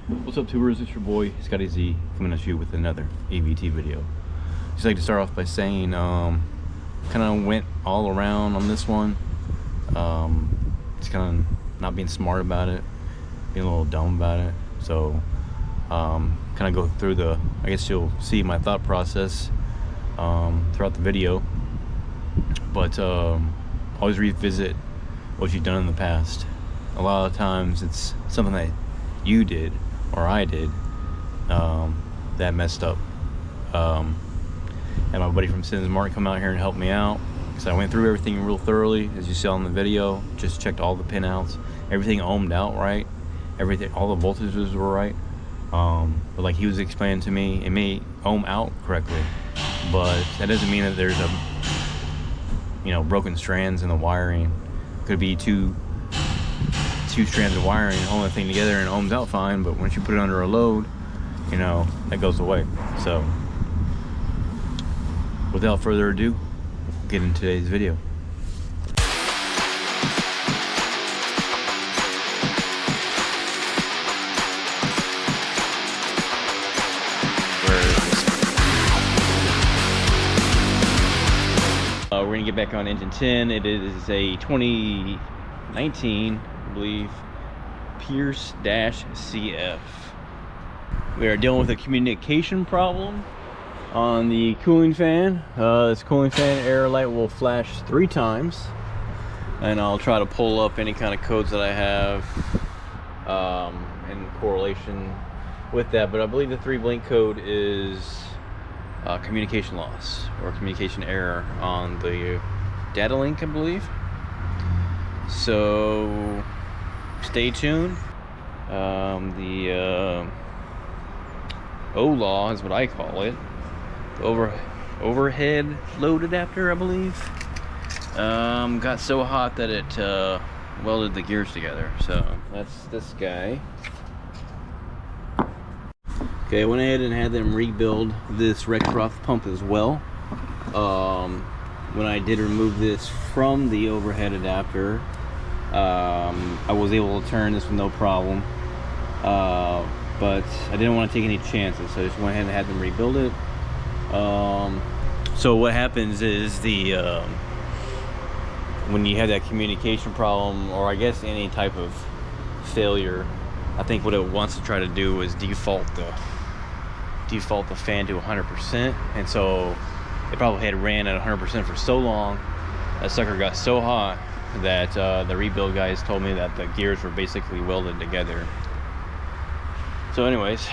What's up, tubers? It's your boy Scotty Z coming at you with another AVT video. Just like to start off by saying kind of went all around on this one. Just kind of not being smart about it, being a little dumb about it. So kind of go through the, I guess you'll see my thought process throughout the video, but always revisit what you've done in the past. A lot of times it's something that you did or I did that messed up. And my buddy from Sins Martin come out here and help me out, because I went through everything real thoroughly, as you saw in the video. Just checked all the pinouts, everything ohmed out right, everything, all the voltages were right. But like he was explaining to me, it may ohm out correctly, but that doesn't mean that there's a, you know, broken strands in the wiring. Could be two strands of wiring holding the thing together and it ohms out fine, but once you put it under a load, you know, that goes away. So without further ado, we'll get into today's video. We're gonna get back on engine 10. It is a 2019, I believe, Pierce-CF. We are dealing with a communication problem on the cooling fan. This cooling fan error light will flash 3 times, and I'll try to pull up any kind of codes that I have in correlation with that. But I believe the 3 blink code is communication loss or communication error on the data link, I believe. So stay tuned. The O-law is what I call it. The overhead load adapter, I believe, got so hot that it welded the gears together. So that's this guy. Okay, I went ahead and had them rebuild this Rexroth pump as well. When I did remove this from the overhead adapter, I was able to turn this with no problem, but I didn't want to take any chances, so I just went ahead and had them rebuild it. So what happens is when you have that communication problem, or I guess any type of failure, I think what it wants to try to do is default the fan to 100%, and so it probably had ran at 100% for so long, that sucker got so hot that the rebuild guys told me that the gears were basically welded together. So anyways,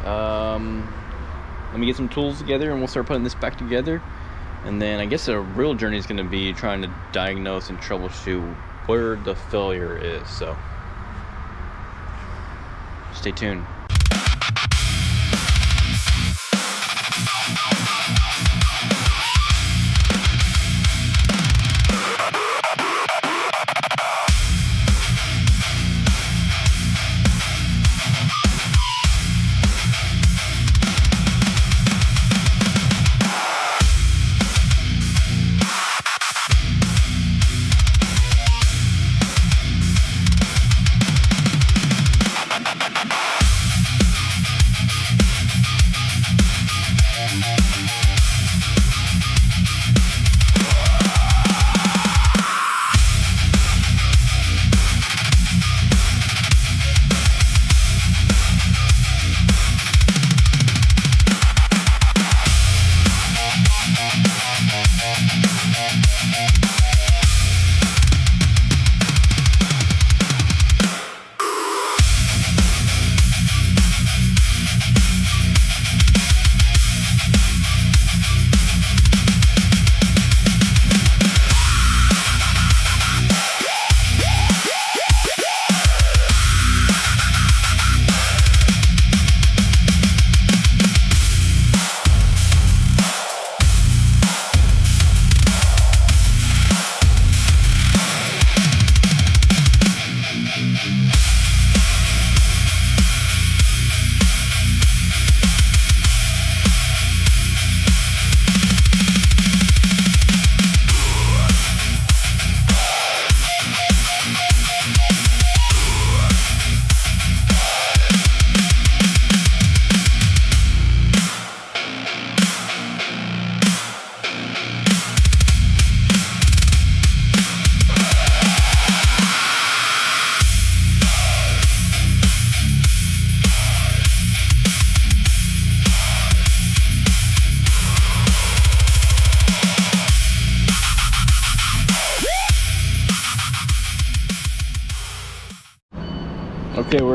let me get some tools together and we'll start putting this back together, and then I guess the real journey is going to be trying to diagnose and troubleshoot where the failure is. So stay tuned.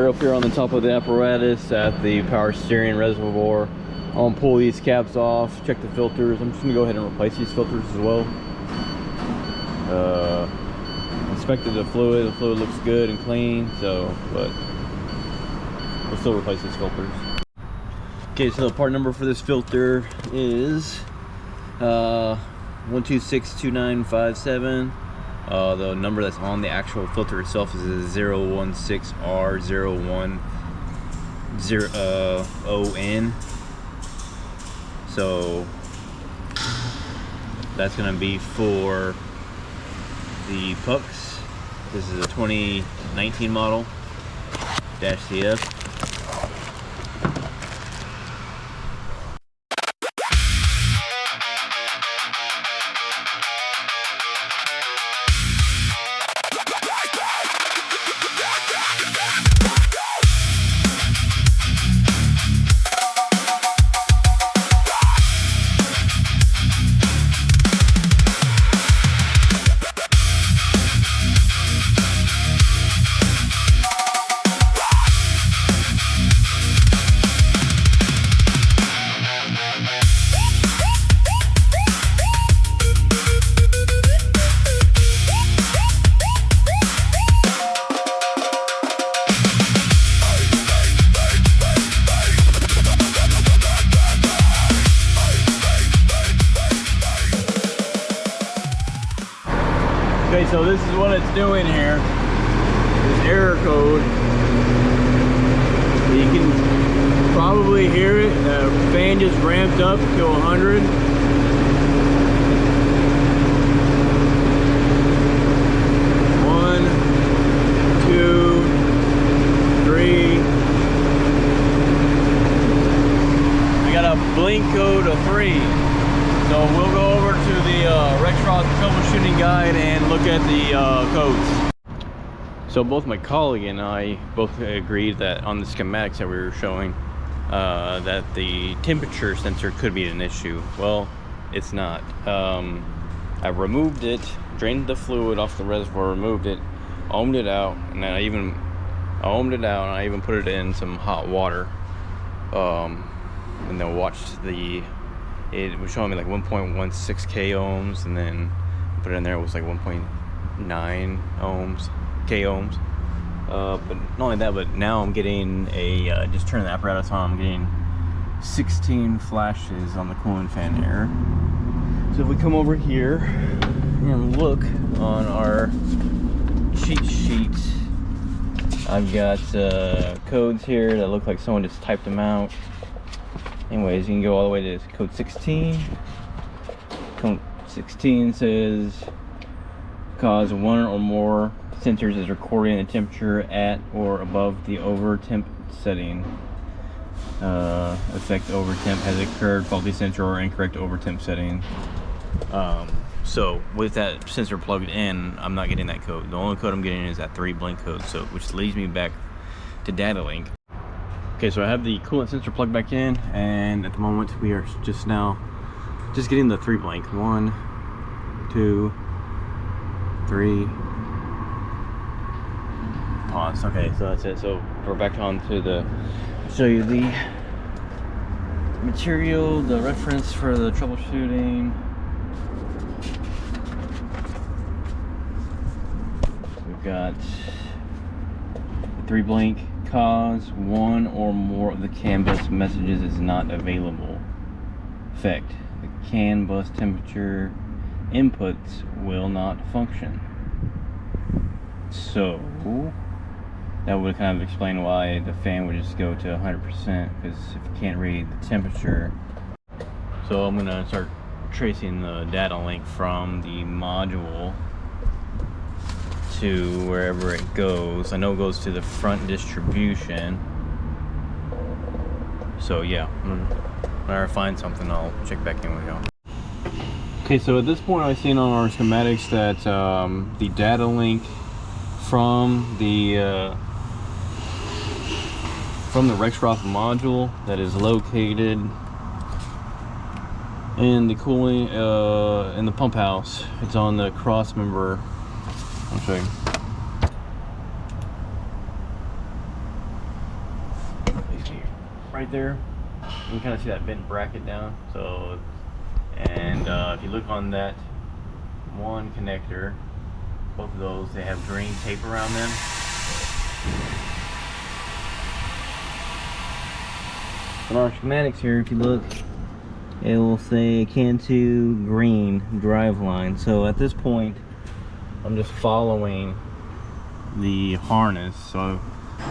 we're up here on the top of the apparatus at the power steering reservoir. I'm gonna pull these caps off, check the filters. I'm just gonna go ahead and replace these filters as well. Inspected the fluid. The fluid looks good and clean, so, but we'll still replace these filters. Okay, so the part number for this filter is 1262957. The number that's on the actual filter itself is 016R010ON. So that's gonna be for the pucks. This is a 2019 model -CF. Okay, so this is what it's doing here. This error code. You can probably hear it. The fan just ramped up to 100. One, two, three. I got a blink code of 3. So we'll go over to the Rexroth troubleshooting guide and look at the codes. So both my colleague and I both agreed that on the schematics that we were showing that the temperature sensor could be an issue. Well, it's not. I removed it, drained the fluid off the reservoir, removed it, ohmed it out, and then I even put it in some hot water, and then watched it was showing me like 1.16 k ohms, and then put it in there, it was like 1.9 k ohms. But not only that, but now I'm getting a just turn the apparatus on, I'm getting 16 flashes on the cooling fan error. So if we come over here and look on our cheat sheet, I've got codes here that look like someone just typed them out. Anyways, you can go all the way to code 16. Code 16 says cause one or more sensors is recording the temperature at or above the over temp setting. Effect over temp has occurred, faulty sensor or incorrect over temp setting. So with that sensor plugged in, I'm not getting that code. The only code I'm getting is that 3 blink code, so which leads me back to data link. Okay, so I have the coolant sensor plugged back in, and at the moment we are just getting the 3 blank. 1, 2, 3. Pause. Okay, so that's it. So we're back on to the show you the material, the reference for the troubleshooting. We've got the 3 blank. Cause one or more of the CAN bus messages is not available. Effect: the CAN bus temperature inputs will not function. So that would kind of explain why the fan would just go to 100%, because if you can't read the temperature. So I'm gonna start tracing the data link from the module to wherever it goes. I know it goes to the front distribution. So yeah, when I find something, I'll check back in with y'all. Okay, so at this point I've seen on our schematics that the data link from the Rexroth module that is located in the cooling in the pump house, it's on the cross member. I'll show you. right there. You can kind of see that bent bracket down. So, and if you look on that one connector, both of those, they have green tape around them. On our schematics here, if you look, it will say Cantu green drive line. So at this point, I'm just following the harness. So I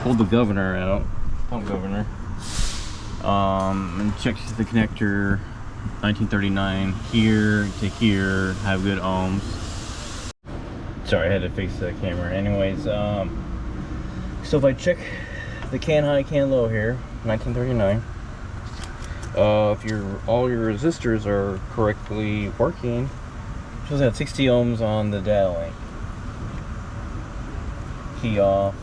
pulled the governor out, pump governor, and checked the connector 1939 here to here, have good ohms. Sorry, I had to face the camera. Anyways, so if I check the can high, can low here, 1939. If all your resistors are correctly working, it shows at 60 ohms on the data link. Key off,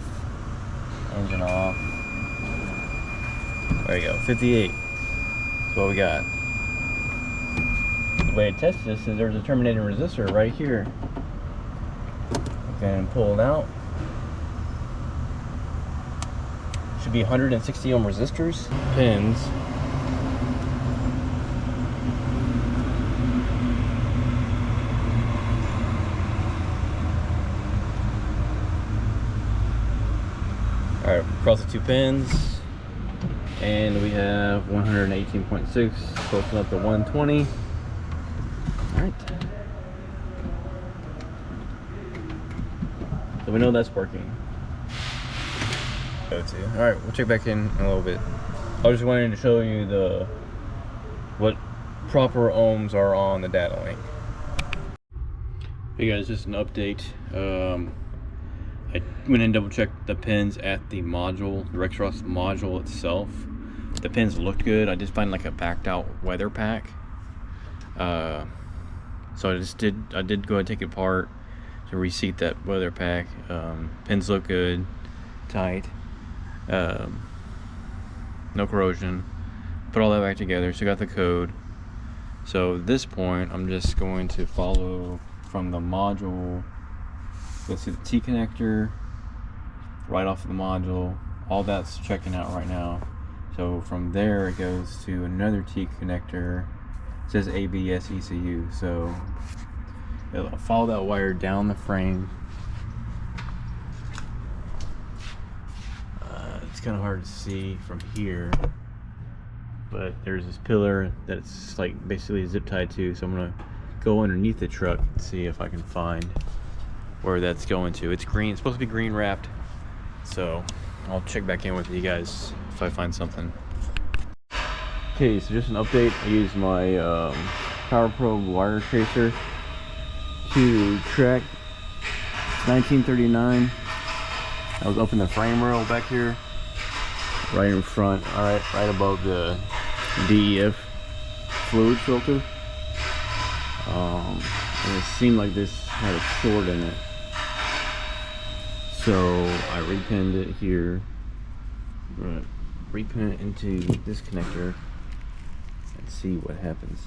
engine off. There you go, 58. That's what we got. The way to test this is there's a terminating resistor right here. You can pull it out. Should be 160 ohm resistors. Pins. Alright, across the two pins, and we have 118.6, close enough to 120. Alright. So we know that's working. Alright, we'll check back in a little bit. I was just wanting to show you what proper ohms are on the data link. Hey guys, just an update. I went and double checked the pins at the module, the Rexroth module itself. The pins looked good. I just find like a backed out weather pack. So I did go ahead and take it apart to reseat that weather pack. Pins look good, tight, no corrosion. Put all that back together, so got the code. So at this point, I'm just going to follow from the module. Let's see the T connector right off of the module. All that's checking out right now. So from there it goes to another T connector. It says ABS ECU. So it'll follow that wire down the frame. It's kind of hard to see from here, but there's this pillar that's like basically zip tied to. So I'm gonna go underneath the truck and see if I can find where that's going to. It's green, it's supposed to be green wrapped, so I'll check back in with you guys if I find something. Okay, so just an update. I used my Power Probe wire tracer to track 1939. I was up in the frame rail back here, right in front, right above the DEF fluid filter. And it seemed like this had a short in it. So I repinned it here. I'm gonna repin it into this connector and see what happens.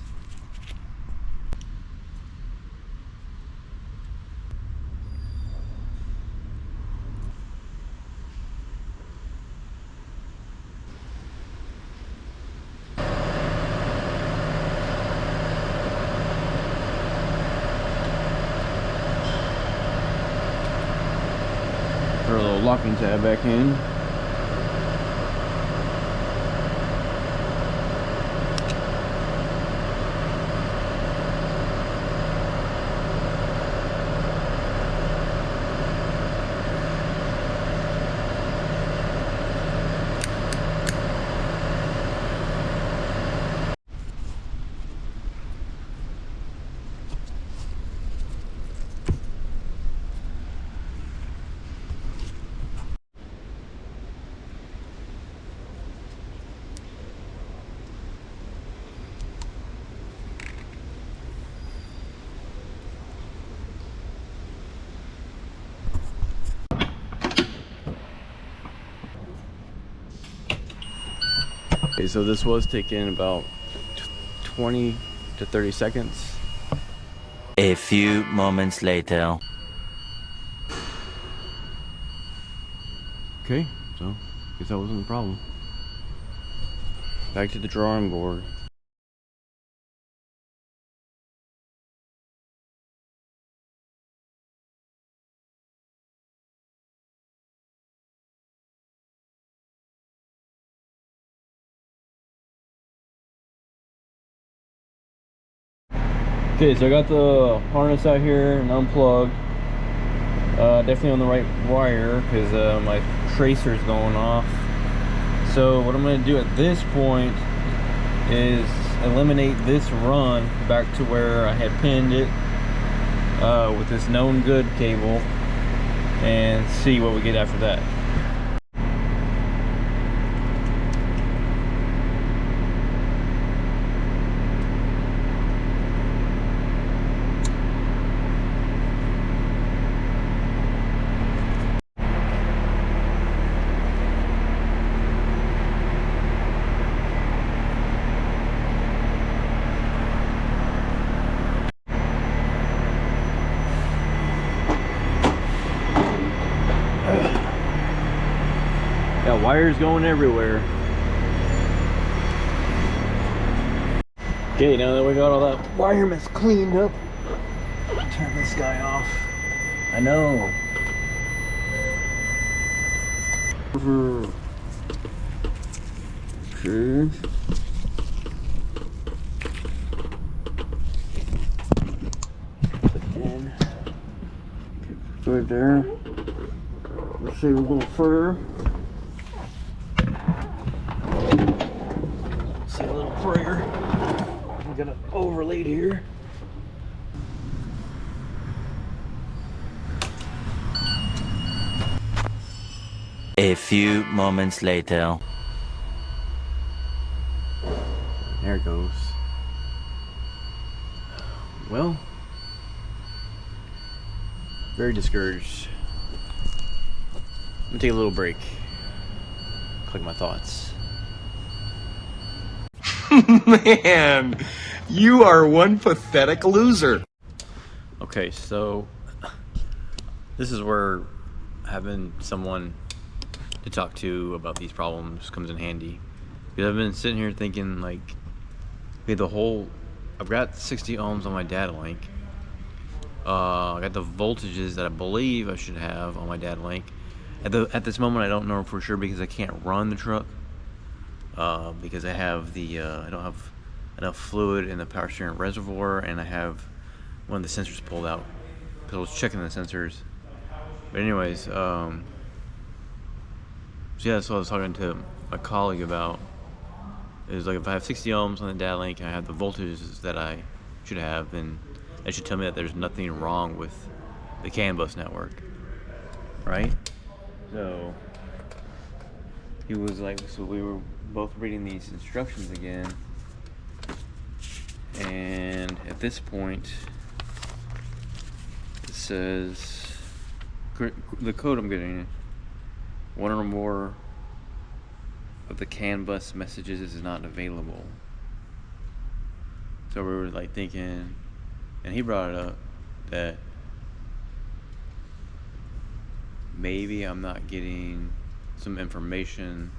Throw a little locking tab back in. Okay, so this was taking about 20 to 30 seconds. A few moments later. Okay, so guess that wasn't the problem. Back to the drawing board. Okay, so I got the harness out here and unplugged. Definitely on the right wire because my tracer's going off. So what I'm going to do at this point is eliminate this run back to where I had pinned it with this known good cable and see what we get after that. Got wires going everywhere. Okay, now that we got all that wire mess cleaned up, turn this guy off. I know. Okay. Again. Right there. Let's see a little further. Say a little prayer. I'm gonna overlay here. A few moments later. There it goes. Well, very discouraged. I'm gonna take a little break. Collect my thoughts. Man, you are one pathetic loser. Okay, so this is where having someone to talk to about these problems comes in handy. Because I've been sitting here thinking, like, okay, I've got 60 ohms on my data link. I got the voltages that I believe I should have on my data link. At this moment, I don't know for sure because I can't run the truck. Because I have I don't have enough fluid in the power steering reservoir, and I have one of the sensors pulled out because I was checking the sensors. But anyways, so yeah, that's what I was talking to my colleague about. It was like, if I have 60 ohms on the data link and I have the voltages that I should have, then that should tell me that there's nothing wrong with the CAN bus network, right? So he was like, so we were both reading these instructions again, and at this point it says the code I'm getting: one or more of the CAN bus messages is not available. So we were like thinking, and he brought it up that maybe I'm not getting some information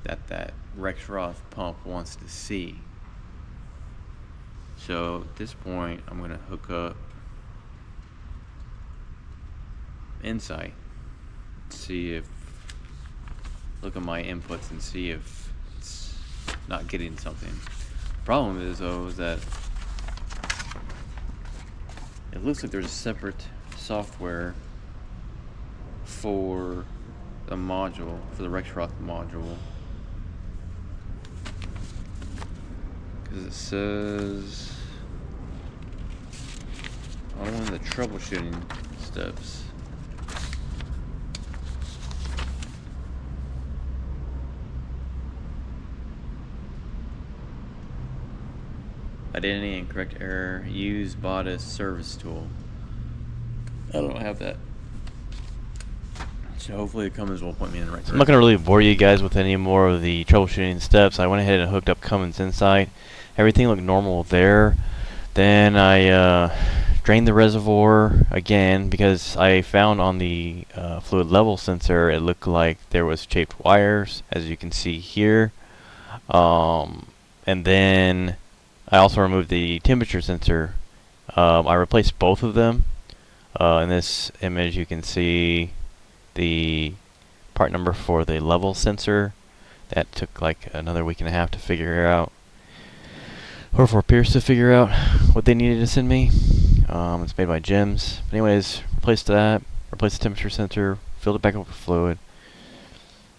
that Rexroth pump wants to see. So at this point, I'm gonna hook up Insight, look at my inputs and see if it's not getting something. The problem is though, is that it looks like there's a separate software for the module, for the Rexroth module. Because it says on one of the troubleshooting steps, identity incorrect error, use Bodice service tool. I don't have that. So hopefully it comes will point me in the right direction. I'm not going to really bore you guys with any more of the troubleshooting steps. I went ahead and hooked up Cummins Insight. Everything looked normal there. Then I drained the reservoir again because I found on the fluid level sensor it looked like there was chafed wires, as you can see here. And then I also removed the temperature sensor. I replaced both of them. In this image you can see the part number for the level sensor. That took like another week and a half to figure out, or for Pierce to figure out what they needed to send me. It's made by Gems. But anyways, replaced that, replaced the temperature sensor, filled it back up with fluid,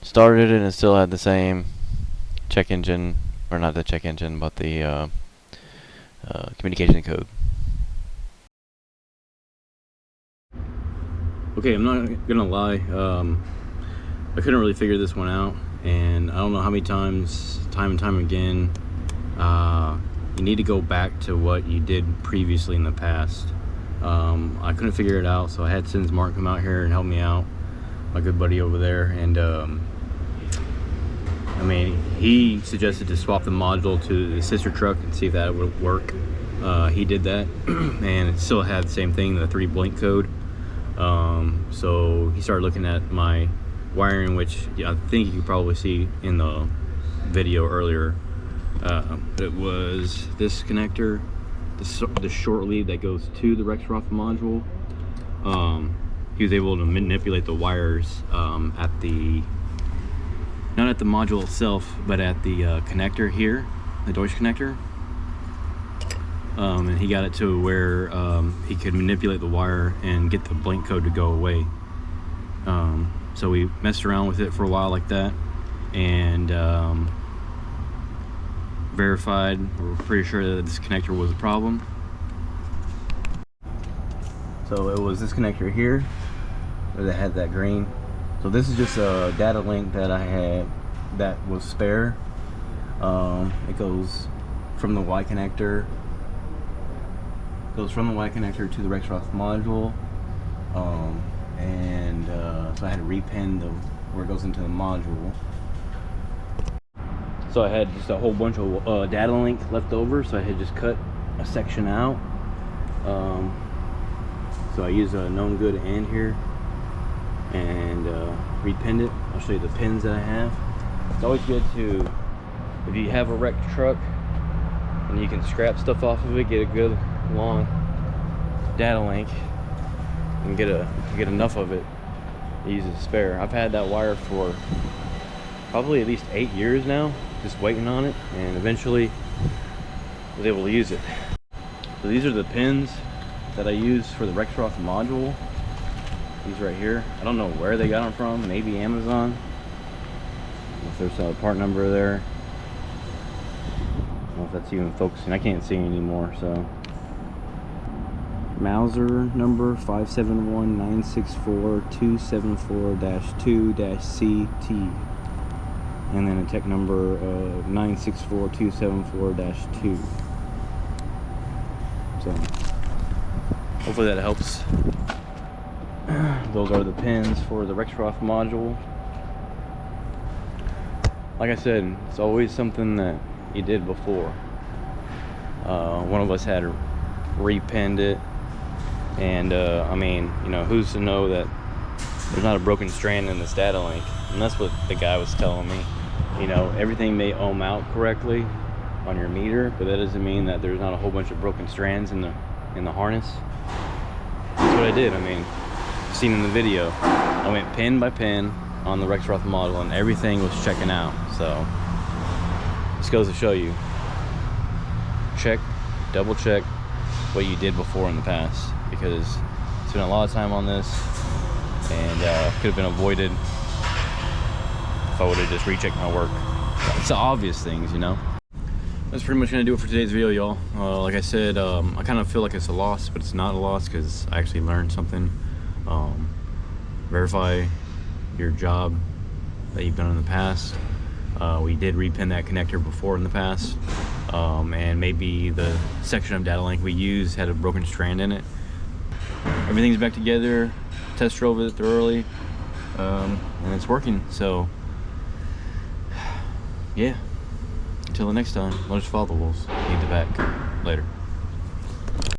started it, and it still had the same check engine, or not the check engine, but the communication code. Okay, I'm not gonna lie, I couldn't really figure this one out, and I don't know how many times, time and time again, you need to go back to what you did previously in the past. I couldn't figure it out, so I had Sins Mark come out here and help me out, my good buddy over there, and I mean, he suggested to swap the module to the sister truck and see if that would work. He did that, and it still had the same thing, the 3 blink code. So he started looking at my wiring, which I think you could probably see in the video earlier. It was this connector, the short lead that goes to the Rexroth module. He was able to manipulate the wires at the, not at the module itself, but at the connector here, the Deutsch connector. And he got it to where he could manipulate the wire and get the blink code to go away. So we messed around with it for a while like that, and verified, we're pretty sure that this connector was a problem. So it was this connector here where they had that green. So this is just a data link that I had that was spare. It goes from the Y connector, to the Rexroth module, so I had to repin where it goes into the module. So I had just a whole bunch of data link left over, so I had just cut a section out. So I used a known good end here and repinned it. I'll show you the pins that I have. It's always good to, if you have a wrecked truck and you can scrap stuff off of it, get a good long data link and get enough of it to use as a spare. I've had that wire for probably at least 8 years now, just waiting on it, and eventually was able to use it. So these are the pins that I use for the Rexroth module. These right here. I don't know where they got them from, maybe Amazon. If there's a part number there. I don't know if that's even focusing. I can't see anymore, so. Mauser number 571-964-274-2-CT. And then a tech number 964-274-2. So hopefully that helps. Those are the pins for the Rexroth module. Like I said, it's always something that you did before. One of us had repinned it, and I mean, you know, who's to know that there's not a broken strand in this data link? And that's what the guy was telling me. You know, everything may ohm out correctly on your meter, but that doesn't mean that there's not a whole bunch of broken strands in the harness. That's what I did. I mean, you've seen in the video, I went pin by pin on the Rexroth model, and everything was checking out. So this goes to show you, check, double check what you did before in the past, because spent a lot of time on this, and could have been avoided if I would have just rechecked my work. It's the obvious things, you know. That's pretty much gonna do it for today's video, y'all. Like I said, I kind of feel like it's a loss, but it's not a loss because I actually learned something. Verify your job that you've done in the past. We did repin that connector before in the past, and maybe the section of data link we used had a broken strand in it. Everything's back together. Test drove it thoroughly, and it's working. So yeah, until the next time, let us follow the wolves. Lead the pack. Later.